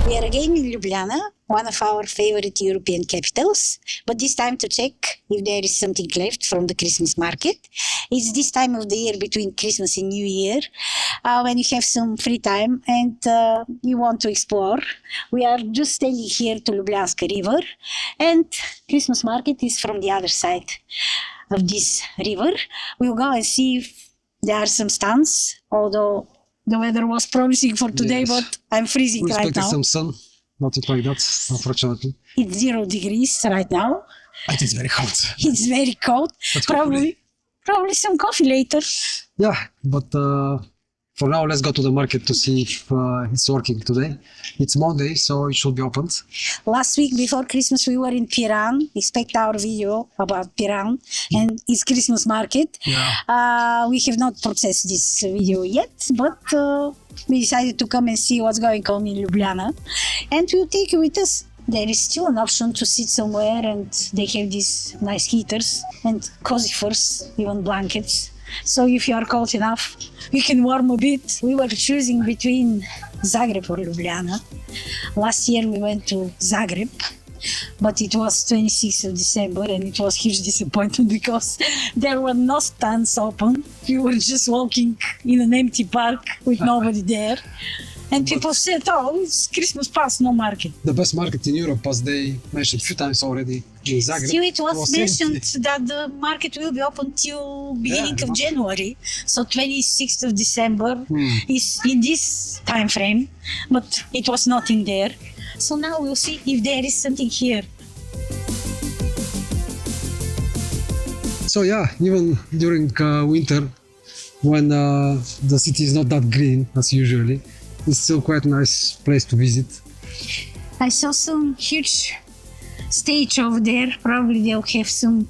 We are again in Ljubljana, one of our favorite European capitals, but this time to check if there is something left from the Christmas market. It's this time of the year between Christmas and New Year, when you have some free time and you want to explore. We are just standing here to Ljubljanska River, and Christmas market is from the other side of this river. We'll go and see if there are some stands, although the weather was promising for today, Yes. but I'm freezing We right expected now. some sun, nothing like that, unfortunately. It's 0 degrees right now. It is very hot. It's very cold. But Probably some coffee later. Yeah, but for now, let's go to the market to see if it's working today. It's Monday, so it should be opened. Last week before Christmas we were in Piran. Expect our video about Piran and its Christmas market. Yeah. We have not processed this video yet, but we decided to come and see what's going on in Ljubljana, and we'll take you with us. There is still an option to sit somewhere, and they have these nice heaters and cozy furs, even blankets. So if you are cold enough, you can warm a bit. We were choosing between Zagreb or Ljubljana. Last year we went to Zagreb, but it was 26th of December and it was huge disappointment because there were no stands open. We were just walking in an empty park with nobody there. And people said, oh, it's Christmas past, no market. The best market in Europe, as they mentioned a few times already, in Zagreb. Still, it was mentioned empty. that the market will be open till beginning Yeah, of January. So 26th of December is in this time frame, but it was nothing there. So now we'll see if there is something here. So yeah, even during winter, when the city is not that green as usually, it's still quite a nice place to visit. I saw some huge stage over there. Probably they'll have some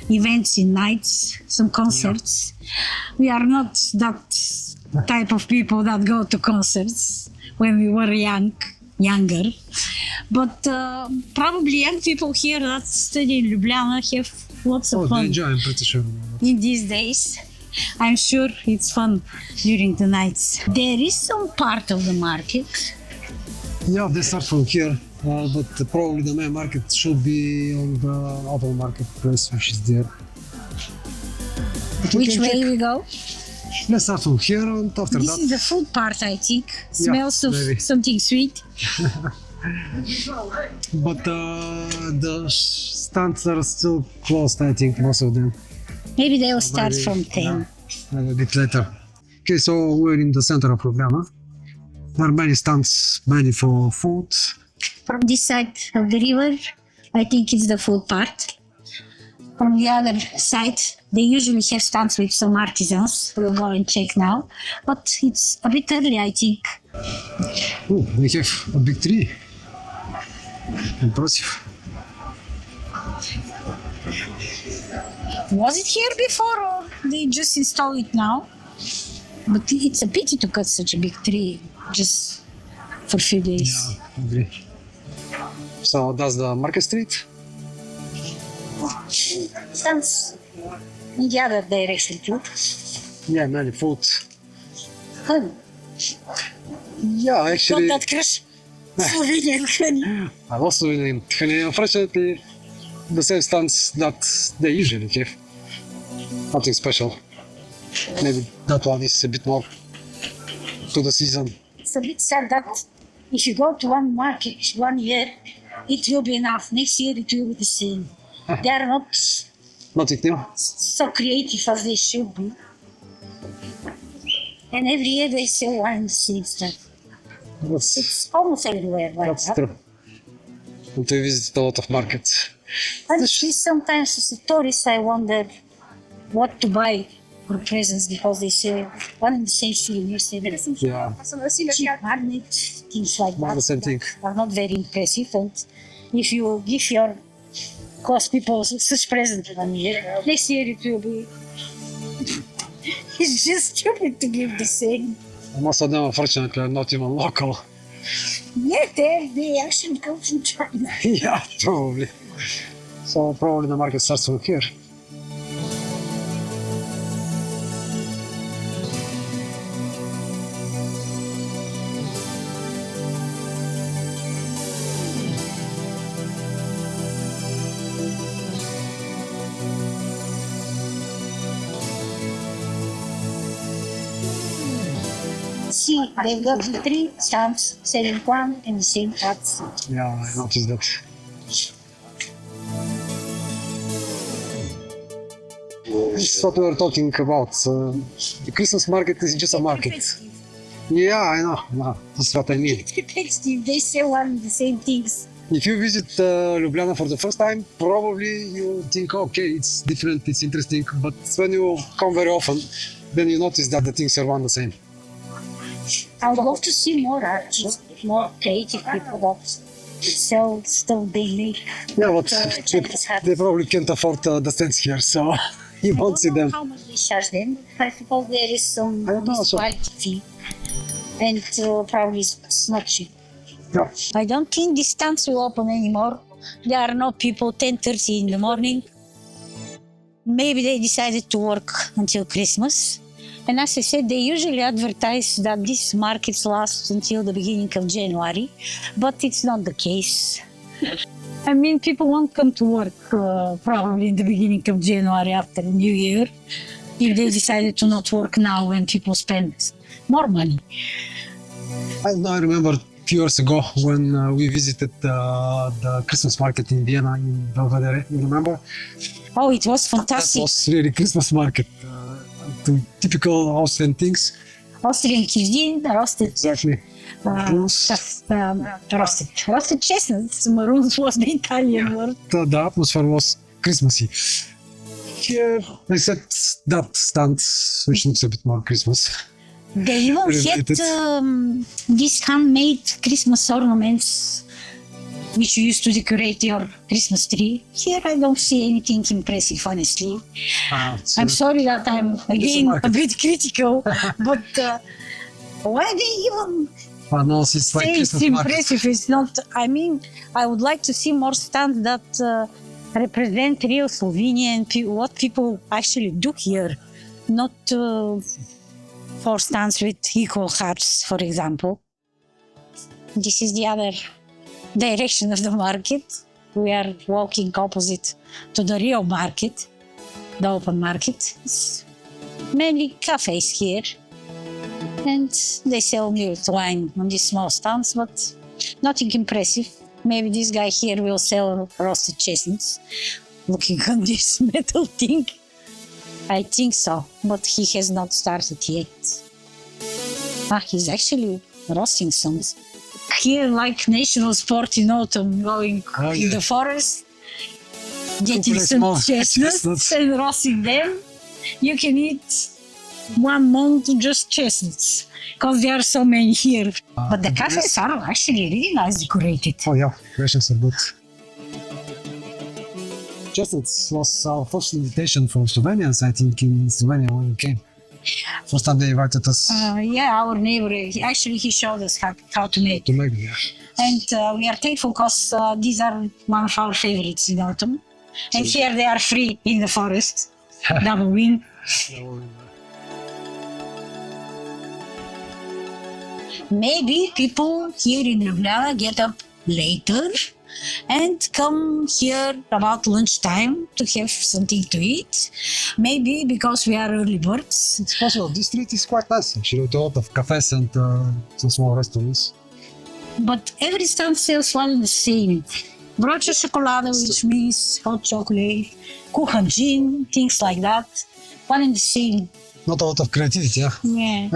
events in nights, some concerts. We are not that type of people that go to concerts when we were younger. But probably young people here that study in Ljubljana have lots of Oh, they fun enjoy, I'm pretty sure. in these days. I'm sure it's fun during the nights. There is some part of the market. Yeah, they start from here, but probably the main market should be on the other marketplace, which is there. But we Which can way check. we go? Let's start from here, and after This that, is the food part, I think. Smells of maybe. something sweet. but the stands are still closed, I think, most of them. Maybe they will start Maybe, from 10. A bit later. Okay, so we're in the center of Ljubljana. There are many stands, many for food. From this side of the river, I think it's the food part. From the other side, they usually have stands with some artisans. We'll go and check now. But it's a bit early, I think. Oh, we have a big tree. Impressive. Was it here before or they just install it now? But it's a pity to cut such a big tree just for a few days. Yeah, agree. So that's the Market Street. Stands in the other direction too. Yeah, many food. Honey. Yeah, actually, Got that crush? Slovenian honey. I also in Tkhani. Unfortunately, the same stands that they usually have. Nothing special. Maybe that one is a bit more to the season. It's a bit sad that if you go to one market 1 year, it will be enough. Next year it will be the same. They are not Nothing new. so creative as they should be. And every year they sell wine seeds. That's, It's almost everywhere like that's that. true. And we visit a lot of markets. Honestly, sometimes as a tourist I wonder what to buy for presents because they sell one and the same souvenirs everywhere. Yeah, Cheap magnet, things like not that. the same thing. Are not very impressive, and if you give your close people such present 1 year, next year it will be. It's just stupid to give the same. Most of them, unfortunately, are not even local. Yeah, they actually come from China. Yeah, probably. So probably the market starts from here. See, they've got the three stands selling one and the same hats. Yeah, I noticed that. This is what we were talking about. The Christmas market is just a market. Yeah, I know. No, that's what I mean. Repetitive, they sell one and the same things. If you visit Ljubljana for the first time, probably you think, okay, it's different, it's interesting. But when you come very often, then you notice that the things are one the same. I would love to see more artists, more creative people that sell stuff they make. Yeah, but Chinese hats. they probably can't afford the stands here, so you I won't don't see know them. how much they charge them. I suppose there is some I don't know, so- quality fee. And probably it's not cheap. Yeah. I don't think the stands will open anymore. There are no people 10:30 in the morning. Maybe they decided to work until Christmas. And as I said, they usually advertise that these markets last until the beginning of January, but it's not the case. I mean, people won't come to work probably in the beginning of January after the New Year if they decided to not work now when people spend more money. I remember a few years ago when we visited the Christmas market in Vienna, in Belvedere. You remember? Oh, it was That fantastic. was really Christmas market. The typical Austrian things. Austrian cuisine, roasted, Exactly. Maroons. just roasted chestnuts. Maroons was the Italian word. The atmosphere was Christmassy. Here, except that stand, which looks a bit more Christmas. They even had Related. these handmade Christmas ornaments which you use to decorate your Christmas tree. Here I don't see anything impressive, honestly. I'm sorry that I'm again a market. bit critical, but why they even No, it's like say it's Christmas market. impressive? It's not. I mean, I would like to see more stands that represent real Slovenia and what people actually do here, not for stands with equal hearts, for example. This is the other direction of the market. We are walking opposite to the real market, the open market. It's mainly cafes here, and they sell mulled wine on these small stands, but nothing impressive. Maybe this guy here will sell roasted chestnuts. Looking on this metal thing, I think so, but he has not started yet. He's actually roasting some. Here, like national sport in autumn, going Oh, in yeah. the forest, getting Very some small chestnuts chestnuts. and roasting them. You can eat 1 month just chestnuts, because there are so many here. But the cafes are actually really nice decorated. Oh yeah, questions are good. Chestnuts was our first invitation from Slovenians, I think, in Slovenia when we came. First time they invited us Yeah, our neighbor, he showed us how to make. to make them. Yeah. And we are thankful because these are one of our favorites in autumn. And here they are free in the forest. Double win. Maybe people here in Ljubljana get up later and come here about lunchtime to have something to eat. Maybe because we are early birds. It's possible. This street is quite nice actually, with a lot of cafes and some small restaurants. But every stand sells one and the same. Broodje chocolade, which means hot chocolate, kuchen gin, things like that. One and the same. Not a lot of creativity, yeah. Yeah.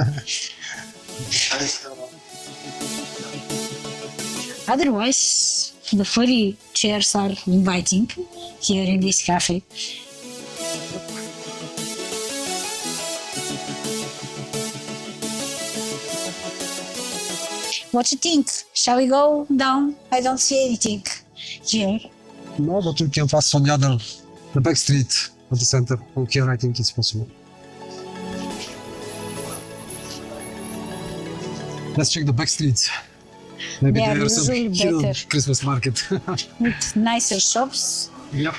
Otherwise, the furry chairs are inviting here in this cafe. What you think? Shall we go down? I don't see anything here. No, but we can pass on the back street of the center. From here, I think it's possible. Let's check the back streets. Maybe They are there are some usually hidden better. Christmas market. With nicer shops. Yep.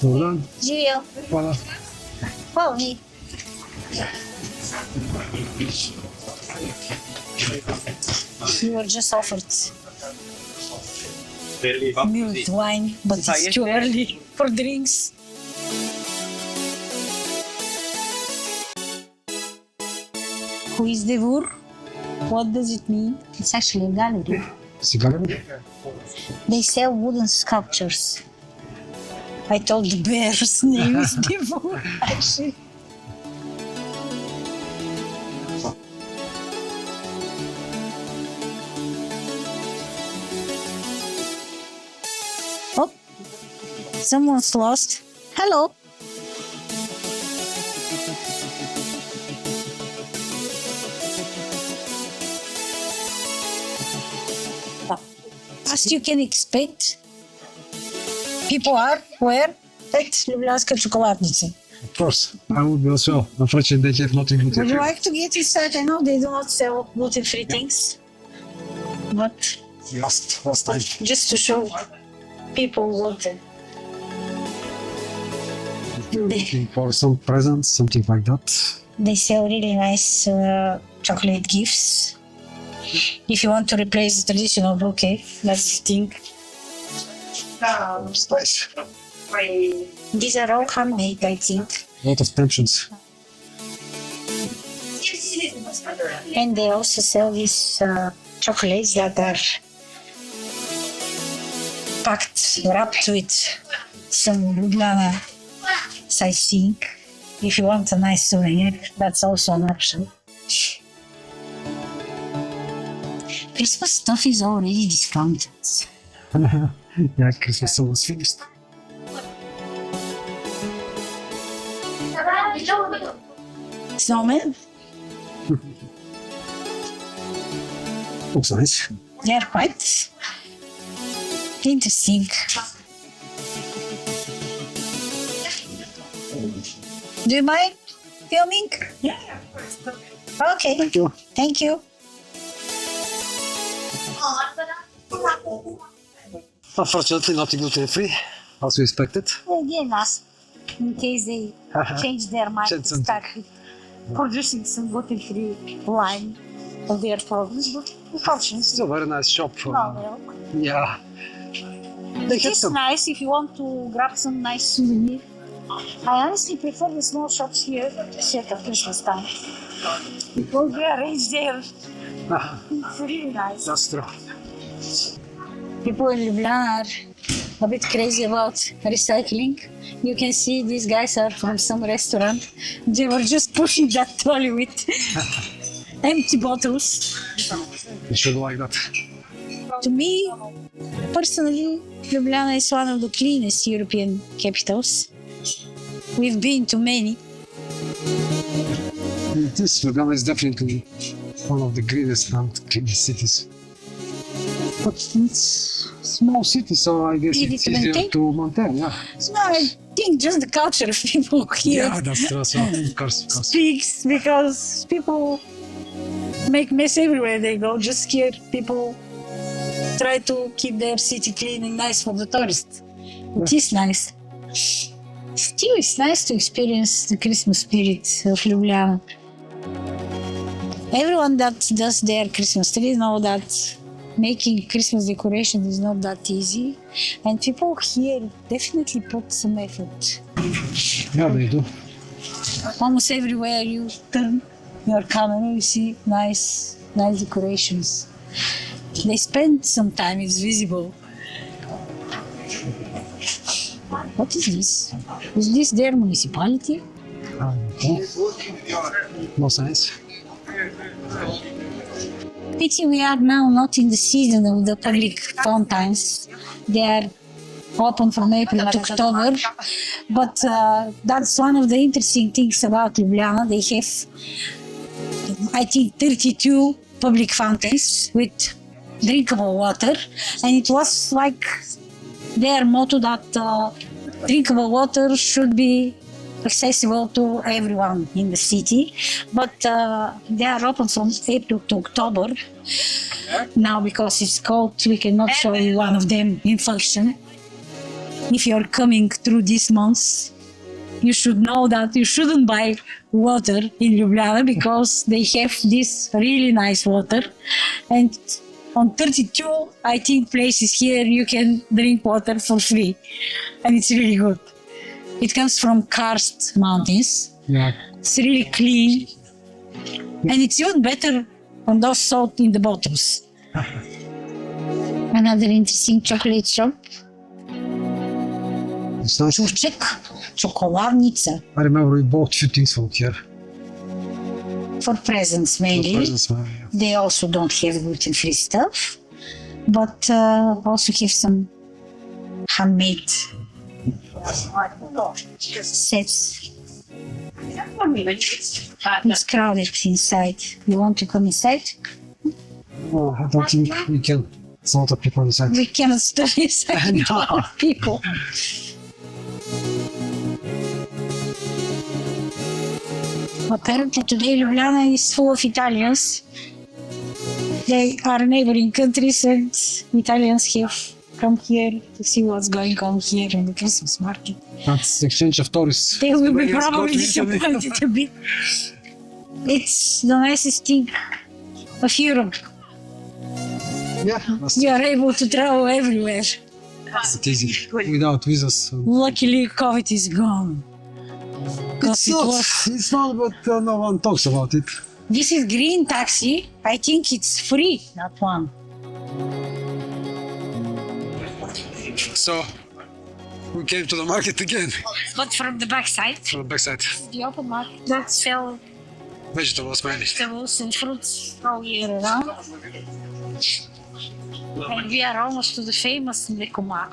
Hold on. Gio, Voila. follow me. You were just offered mulled wine, but it's too early for drinks. Who is Devur? What does it mean? It's actually a gallery. Cigar? They sell wooden sculptures. I told the bear's name is Devur, actually. Oh, someone's lost. Hello. As you can expect, people are where? At Ljubljanska čokoladnica. Of course. I would be also. Unfortunately, they have nothing Would gluten you free. like to get inside? I know they do not sell gluten-free things, but Last time. just to show people what Looking for some presents, something like that. they sell really nice chocolate gifts. If you want to replace the traditional bouquet, that's the thing. It's nice. These are all handmade, I think. A lot of tensions. And they also sell these chocolates that are packed, wrapped with some Ljubljana sightseeing. If you want a nice souvenir, that's also an option. Christmas stuff is already discounted. Yeah, Christmas almost finished. Snowman, Looks nice. they are quite interesting. Do you mind filming? Yeah. Okay. Thank you. Thank you. Unfortunately, not gluten free, as we expected. Again, us, in case they change their mind Change and something. start producing some gluten-free wine of their problems, but unfortunately, Still very nice shop. no, well. Yeah. They It had is some. nice if you want to grab some nice souvenir. I honestly prefer the small shops here at Christmas time. Because they arrange there. It's really nice. That's true. People in Ljubljana are a bit crazy about recycling. You can see these guys are from some restaurant. They were just pushing that trolley with empty bottles. You should like that. To me, personally, Ljubljana is one of the cleanest European capitals. We've been to many. This Ljubljana is definitely one of the greenest and cleanest cities. But it's a small city, so I guess Easy it's to easier maintain? to maintain. Yeah. No, I think just the culture of people here Yeah, that's true. So, of course. speaks because people make mess everywhere they go. Just here, people try to keep their city clean and nice for the tourists. It is nice. Still, it's nice to experience the Christmas spirit of Ljubljana. Everyone that does their Christmas tree know that making Christmas decorations is not that easy, and people here definitely put some effort. Yeah, they do. Almost everywhere you turn your camera, you see nice decorations. They spend some time, it's visible. What is this? Is this their municipality? No science. Pity we are now not in the season of the public fountains. They are open from April to October. But that's one of the interesting things about Ljubljana. They have, I think, 32 public fountains with drinkable water. And it was like their motto that drinkable water should be accessible to everyone in the city, but they are open from April to October. Now, because it's cold, we cannot show you one of them in function. If you're coming through these months, you should know that you shouldn't buy water in Ljubljana because they have this really nice water. And on 32, I think, places here you can drink water for free. And it's really good. It comes from karst mountains. Yeah. It's really clean. And it's even better on those salt in the bottles. Another interesting chocolate shop. It's nice. Čurček, čokoladnica. I remember we bought few things from here. For presents mainly. Presents, yeah. They also don't have gluten-free stuff, but also have some handmade sets. It's crowded inside. You want to come inside? Oh, I don't think we can. It's a lot of people inside. We cannot stay inside with a lot of people. Apparently today Ljubljana is full of Italians. They are neighboring countries and Italians have come here to see what's going on here in the Christmas market. That's exchange of tourists. They will be Yes, probably go to Italy. disappointed a bit. It's the nicest thing of Europe. Yeah, that's You are able to travel everywhere. it easy. Without visas. Luckily, COVID is gone. Because It's not, but no one talks about it. This is green taxi. I think it's free, that one. So, we came to the market again. But from the backside, From the backside. the open market that sell Vegetables mainly. vegetables and fruits all year round. And we are almost to the famous Mlekomat,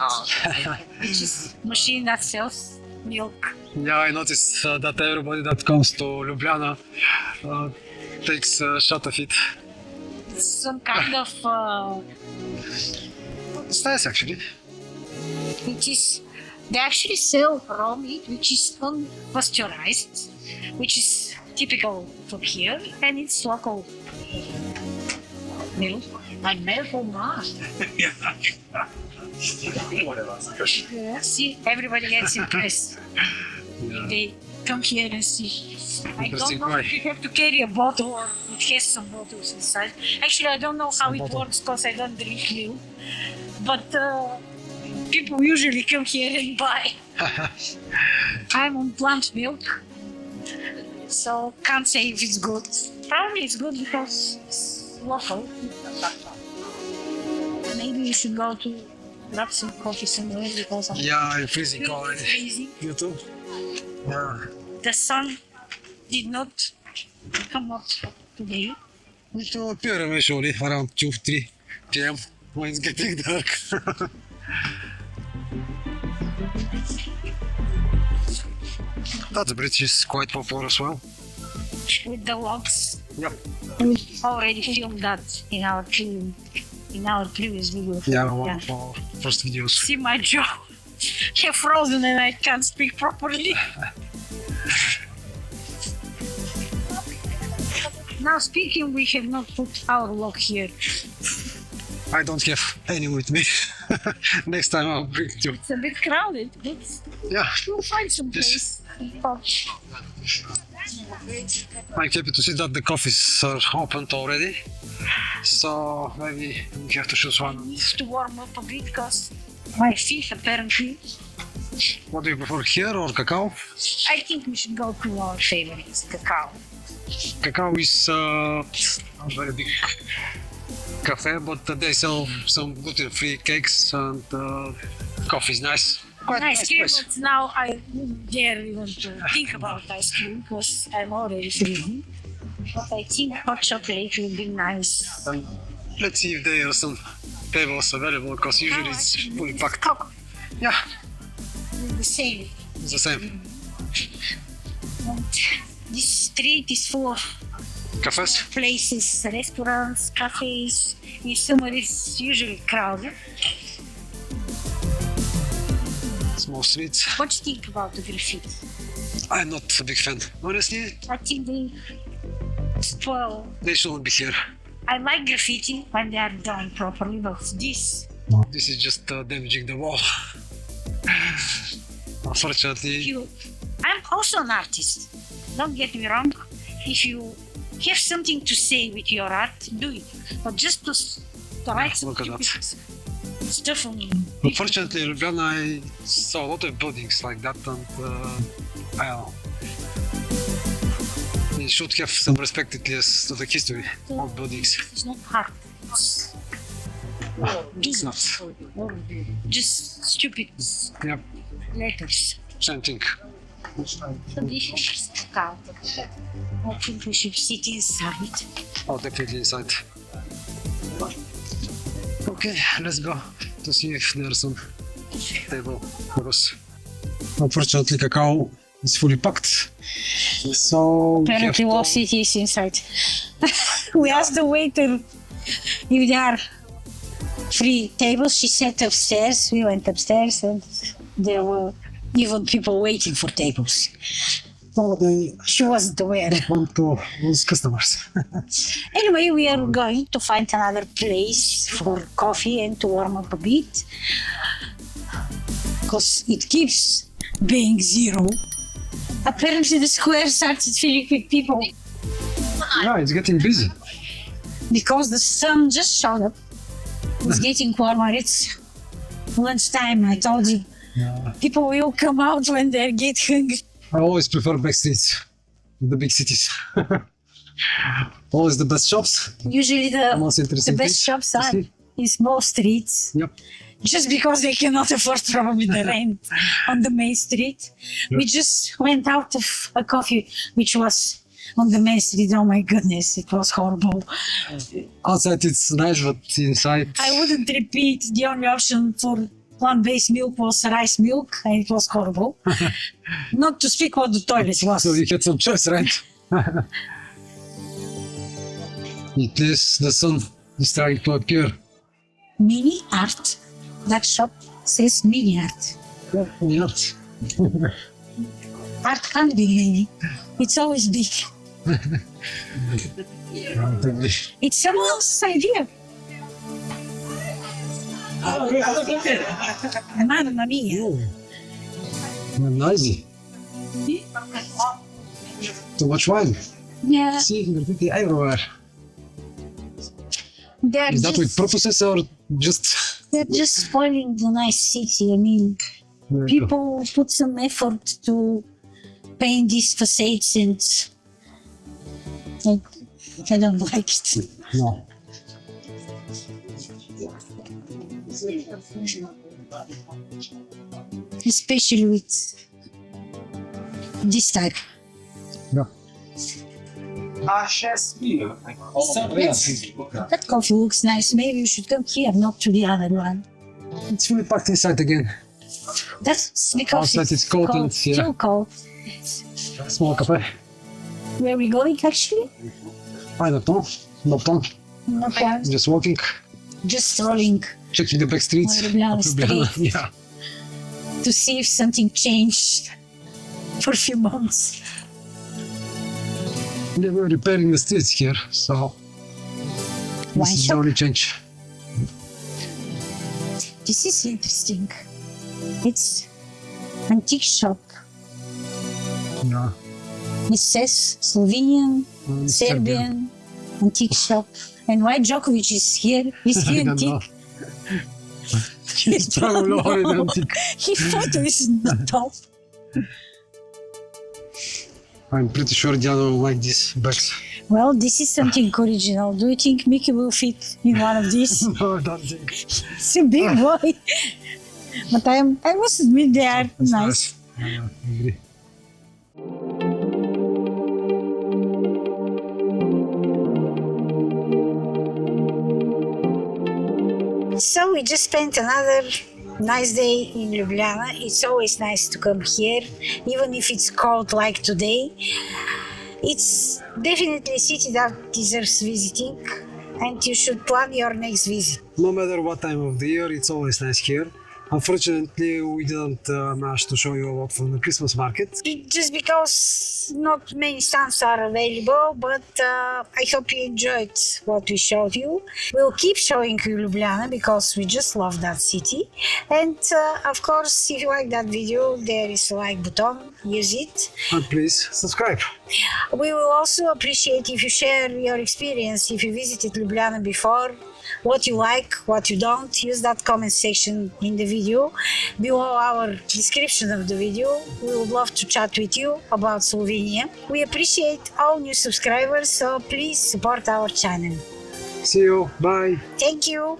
which is machine that sells milk. Yeah, I noticed that everybody that comes to Ljubljana takes a shot of it. It's some kind of, It's nice actually. which is, they actually sell raw meat, which is unpasteurized, which is typical from here, and it's local milk. Like Mlekomat. See, everybody gets impressed. They come here and see. I don't Interesting know why. if you have to carry a bottle or it has some bottles inside. Actually, I don't know how it works because I don't drink milk. But people usually come here and buy. I'm on plant milk, so can't say if it's good. Probably it's good because it's local. Maybe you should go to grab some coffee somewhere because Yeah, I'm freezing it's already. freezing. You too? Yeah. The sun did not come up today. It will appear eventually around 2-3 p.m. when it's getting dark. That bridge is quite popular as well. With the logs. Yep. We already filmed that in our previous video. Yeah, one of our first videos. See my jaw. Have frozen and I can't speak properly. Now speaking, we have not put our log here. I don't have any with me. Next time I'll bring two. It's a bit crowded, but Yeah, we'll find some Yes. place. I'm happy to see that the coffees are opened already. So maybe we have to choose one. Needs to warm up a bit because my feet apparently. What do you prefer, here or cacao? I think we should go to our favorites, cacao. Cacao is a very big cafe, but they sell some gluten-free cakes and coffee is nice. Quite Ice cream, place. but now I wouldn't dare even to think about ice cream because I'm already freezing. But I think hot chocolate will be nice. And let's see if there are some tables available, because usually it's fully packed. Coke, Yeah, the same. it's the same. And this street is full of Cafes? places, restaurants, cafes. In summer it's usually crowded. Small streets. What do you think about the graffiti? I'm not a big fan. Honestly, I think they spoil. they shouldn't be here. I like graffiti when they are done properly, but this, This is just damaging the wall. Unfortunately, I'm also an artist. Don't get me wrong. If you have something to say with your art, do it. But just to write some look at that. stupid stuff on unfortunately, in Ljubljana, I saw a lot of buildings like that, and I don't know. They should have some respect at least to the history of buildings. It's not hard. It's not. Just stupid Yep, letters. same thing. So this is cow. I think we should sit inside. Oh, definitely inside. Okay, let's go to see if there's some table for us. Unfortunately, cacao is fully packed. So Apparently, all city is inside. We asked the waiter if there are free tables. She said upstairs. We went upstairs, and there were even people waiting for tables. so they She wasn't aware. want to lose customers. Anyway, we are going to find another place for coffee and to warm up a bit, because it keeps being zero. Apparently, the square started filling with people Yeah, it's getting busy. because the sun just showed up. It's getting warmer. It's lunchtime. I told you, Yeah. people will come out when they get hungry. I always prefer back streets, the big cities. Always the best shops, Usually, the the most interesting best things shops to are see. in small streets. Yep. Just because they cannot afford probably the rent on the main street. We just went out of a coffee which was on the main street. Oh my goodness, it was horrible. Outside it's nice, but inside. I wouldn't repeat. The only option for plant-based milk was rice milk, and it was horrible. Not to speak what the toilet was. So you had some choice, right? At least the sun is trying to appear. Mini art. That shop says mini art. Yes. Art can't be mini. It's always big. It's someone's idea. Mamma mia. Noisy. Too much wine. Yeah, See, graffiti everywhere. they're Is that with just, purposes or just? they're just spoiling the nice city. I mean, people put some effort to paint these facades, and I don't like it. No. Especially with this type. No. That coffee looks nice. Maybe you should come here, not to the other one. It's really packed inside again. That's because Outside it's cold and it's yeah. too cold. Small cafe. Where are we going actually? I don't know. No plan. No plan. Just walking, Just strolling checking the back streets. On Ljubljana of Ljubljana. street. Yeah. to see if something changed for a few months. They were repairing the streets here, so Wine this is the shop. only change. This is interesting. It's antique shop. Yeah. It says Slovenian, Serbian, antique shop. And why Djokovic is here? Is he I don't know. antique? He's probably already antique. His photo is not top. I'm pretty sure Diana will like these bags. Well, this is something original. Do you think Mickey will fit in one of these? No, I don't think. It's a big boy. But I must admit they are It's nice. Yeah, I agree. So we just spent another nice day in Ljubljana. It's always nice to come here, even if it's cold like today. It's definitely a city that deserves visiting, and you should plan your next visit. No matter what time of the year, it's always nice here. Unfortunately, we didn't manage to show you a lot from the Christmas market. Just because not many stands are available, but I hope you enjoyed what we showed you. We'll keep showing you Ljubljana because we just love that city. And of course, if you like that video, there is a like button, use it. And please subscribe. We will also appreciate if you share your experience, if you visited Ljubljana before, what you like, what you don't. Use that comment section in the video below our description of the video. We would love to chat with you about Slovenia. We appreciate all new subscribers, so please support our channel. See you. Bye. Thank you.